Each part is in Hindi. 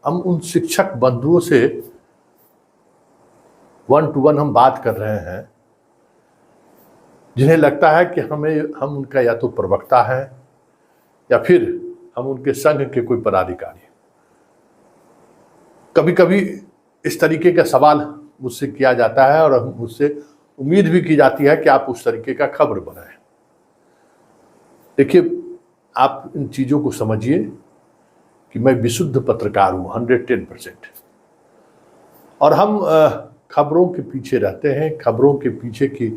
हम उन शिक्षक बंधुओं से 1-to-1 हम बात कर रहे हैं जिन्हें लगता है कि हम उनका या तो प्रवक्ता है या फिर हम उनके संघ के कोई पदाधिकारी। कभी कभी इस तरीके का सवाल मुझसे किया जाता है और मुझसे उम्मीद भी की जाती है कि आप उस तरीके का खबर बनाएं। देखिए, आप इन चीज़ों को समझिए कि मैं विशुद्ध पत्रकार हूँ 110%। और हम खबरों के पीछे रहते हैं, खबरों के पीछे की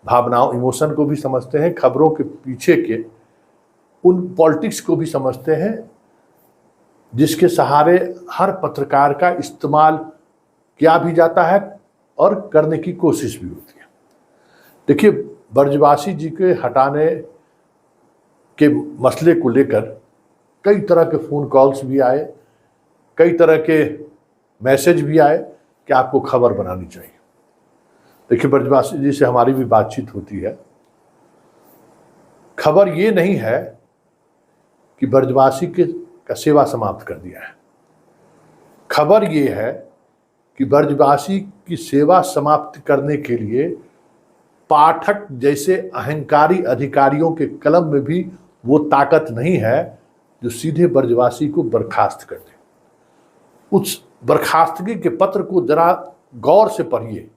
भावनाओं, इमोशन को भी समझते हैं, खबरों के पीछे के उन पॉलिटिक्स को भी समझते हैं जिसके सहारे हर पत्रकार का इस्तेमाल किया भी जाता है और करने की कोशिश भी होती है। देखिए, ब्रजवासी जी के हटाने के मसले को लेकर कई तरह के फ़ोन कॉल्स भी आए, कई तरह के मैसेज भी आए कि आपको खबर बनानी चाहिए। देखिए, ब्रजवासी जी से हमारी भी बातचीत होती है। खबर ये नहीं है कि ब्रजवासी का सेवा समाप्त कर दिया है। खबर ये है कि ब्रजवासी की सेवा समाप्त करने के लिए पाठक जैसे अहंकारी अधिकारियों के कलम में भी वो ताकत नहीं है जो सीधे ब्रजवासी को बर्खास्त कर दे। उस बर्खास्तगी के पत्र को जरा गौर से पढ़िए।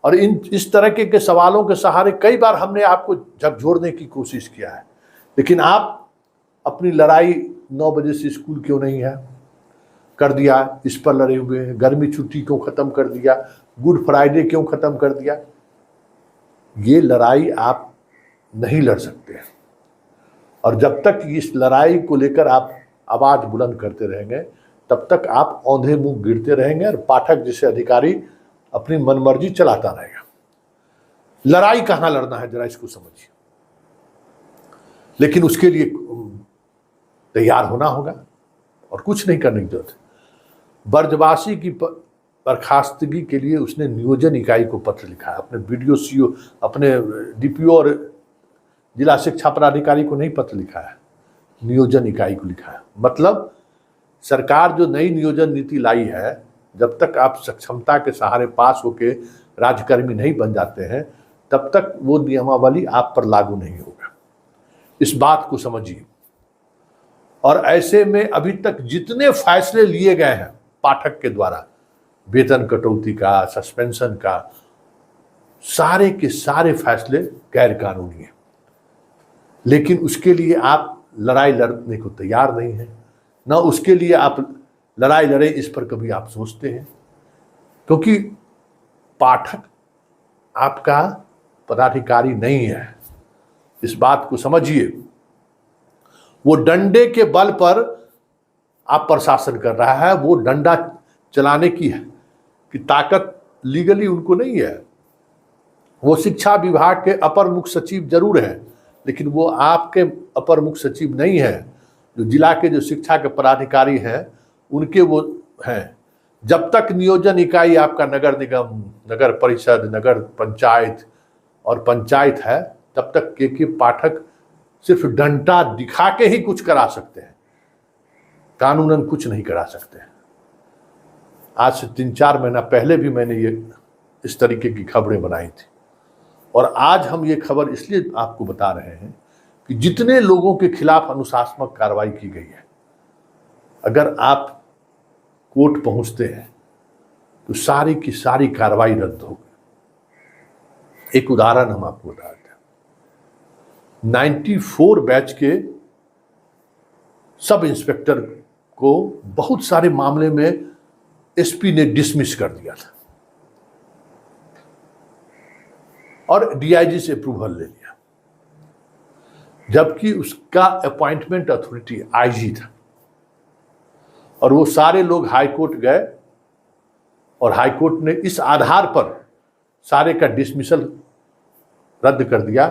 और इस तरह के सवालों के सहारे कई बार हमने आपको झकझोरने की कोशिश किया है, लेकिन आप अपनी लड़ाई 9 बजे से स्कूल क्यों नहीं है कर दिया, इस पर लड़े हुए हैं। गर्मी छुट्टी क्यों ख़त्म कर दिया, गुड फ्राइडे क्यों ख़त्म कर दिया। ये लड़ाई आप नहीं लड़ सकते हैं। और जब तक इस लड़ाई को लेकर आप आवाज़ बुलंद करते रहेंगे तब तक आप औंधे मुंह गिरते रहेंगे और पाठक जैसे अधिकारी अपनी मनमर्जी चलाता रहेगा। लड़ाई कहाँ लड़ना है जरा इसको समझिए, लेकिन उसके लिए तैयार होना होगा और कुछ नहीं करने की जरूरत है। ब्रजवासी की बर्खास्तगी के लिए उसने नियोजन इकाई को पत्र लिखा है, अपने बीडीओ सीओ, अपने डीपीओ और जिला शिक्षा पदाधिकारी को नहीं पत्र लिखा है, नियोजन इकाई को लिखा है। मतलब सरकार जो नई नियोजन नीति लाई है, जब तक आप सक्षमता के सहारे पास होके राज्यकर्मी नहीं बन जाते हैं तब तक वो नियमावली आप पर लागू नहीं होगा। इस बात को समझिए। और ऐसे में अभी तक जितने फैसले लिए गए हैं पाठक के द्वारा, वेतन कटौती का, सस्पेंशन का, सारे के सारे फैसले गैर कानूनी हैं। लेकिन उसके लिए आप लड़ाई लड़ने को तैयार नहीं हैं, ना उसके लिए आप लड़ाई लड़े इस पर कभी आप सोचते हैं। क्योंकि पाठक आपका पदाधिकारी नहीं है, इस बात को समझिए। वो डंडे के बल पर आप प्रशासन कर रहा है, वो डंडा चलाने की ताकत लीगली उनको नहीं है। वो शिक्षा विभाग के अपर मुख्य सचिव जरूर है, लेकिन वो आपके अपर मुख्य सचिव नहीं है। जो जिला के जो शिक्षा के पदाधिकारी हैं उनके वो हैं। जब तक नियोजन इकाई आपका नगर निगम, नगर परिषद, नगर पंचायत और पंचायत है, तब तक के पाठक सिर्फ डंडा दिखा के ही कुछ करा सकते हैं, कानूनन कुछ नहीं करा सकते हैं। आज से 3-4 महीना पहले भी मैंने ये इस तरीके की खबरें बनाई थी। और आज हम ये खबर इसलिए आपको बता रहे हैं कि जितने लोगों के खिलाफ अनुशासनात्मक कार्रवाई की गई है, अगर आप कोर्ट पहुंचते हैं तो सारी की सारी कार्रवाई रद्द हो गई। एक उदाहरण हम आपको बता दें। 94 बैच के सब इंस्पेक्टर को बहुत सारे मामले में एसपी ने डिसमिस कर दिया था और डीआईजी से अप्रूवल ले लिया, जबकि उसका अपॉइंटमेंट अथॉरिटी आईजी था। और वो सारे लोग हाई कोर्ट गए और हाई कोर्ट ने इस आधार पर सारे का डिसमिसल रद्द कर दिया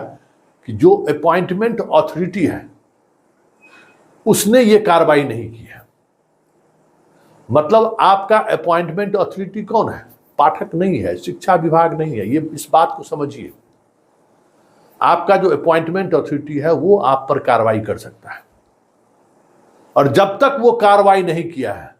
कि जो अपॉइंटमेंट अथॉरिटी है उसने ये कार्रवाई नहीं की है। मतलब आपका अपॉइंटमेंट अथॉरिटी कौन है? पाठक नहीं है, शिक्षा विभाग नहीं है। ये इस बात को समझिए। आपका जो अपॉइंटमेंट अथॉरिटी है वो आप पर कार्रवाई कर सकता है, और जब तक वो कार्रवाई नहीं किया है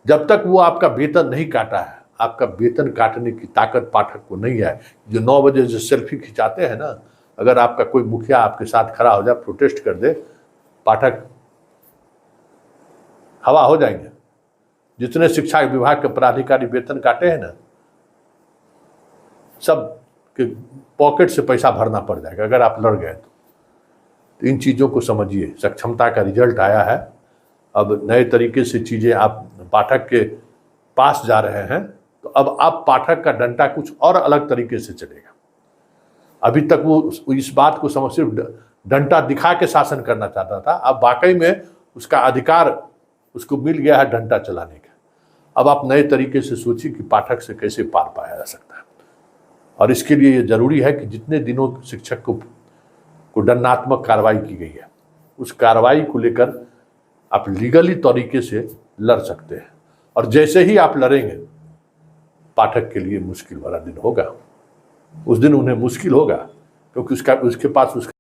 जब तक वो आपका वेतन नहीं काटा है, आपका वेतन काटने की ताकत पाठक को नहीं है। जो 9 बजे जो सेल्फी खिंचाते हैं ना, अगर आपका कोई मुखिया आपके साथ खड़ा हो जाए, प्रोटेस्ट कर दे, पाठक हवा हो जाएंगे। जितने शिक्षा विभाग के पदाधिकारी वेतन काटे हैं ना, सब के पॉकेट से पैसा भरना पड़ जाएगा अगर आप लड़ गए तो इन चीज़ों को समझिए। सक्षमता का रिजल्ट आया है, अब नए तरीके से चीज़ें आप पाठक के पास जा रहे हैं, तो अब आप पाठक का डंडा कुछ और अलग तरीके से चलेगा। अभी तक वो इस बात को समझ सिर्फ डंडा दिखा के शासन करना चाहता था, अब वाकई में उसका अधिकार उसको मिल गया है डंडा चलाने का। अब आप नए तरीके से सोचिए कि पाठक से कैसे पार पाया जा सकता है। और इसके लिए ये जरूरी है कि जितने दिनों शिक्षक को दंडात्मक कार्रवाई की गई है, उस कार्रवाई को लेकर आप लीगली तरीके से लड़ सकते हैं। और जैसे ही आप लड़ेंगे, पाठक के लिए मुश्किल वाला दिन होगा। उस दिन उन्हें मुश्किल होगा, क्योंकि उसके पास उसका